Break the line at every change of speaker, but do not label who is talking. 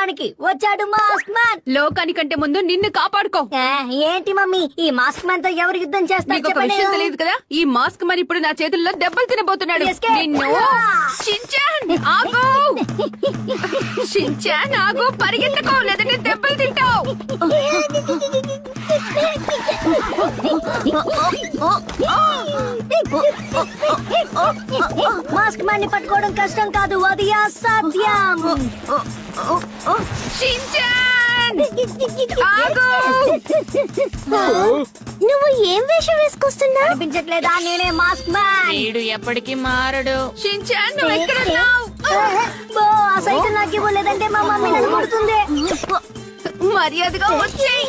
కాపాడడానికి వచ్చాడు mask man.
లోకానికంటే ముందు నిన్ను కాపాడుకో.
ఏంటి మమ్మీ, ఈ మాస్క్ మ్యాన్ తో ఎవరు యుద్ధం చేస్తారు?
నీకు ఒక విషయం తెలియదు కదా, ఈ మాస్క్ మరి ఇప్పుడు నా చేతుల్లో దెబ్బలు తినబోతున్నాడు.
Escape.
నిన్ను షిన్చాన్ ఆగు, షిన్చాన్ ఆగు, పరిగెత్తకో లేదంటే దెబ్బలు తింటావు.
మాస్క్ మ్యాన్ ని పట్టుకోవడం కష్టం కాదు, అది అసాధ్యం.
షిన్చాన్ ఆగు.
నువ్వు ఏం వేషం వేసుకొస్తున్నా? అనిపించట్లేదా నేనే మాస్క్ మ్యాన్?
వీడు ఎప్పటికీ మారడు.
షిన్చాన్ నువ్వు ఎక్కడున్నావు?
ఆ సైకిల్ నాకు ఇవ్వలేదంటే మా మమ్మీ నన్ను కొడుతుంది.
మర్యాదగా వచ్చేయ్.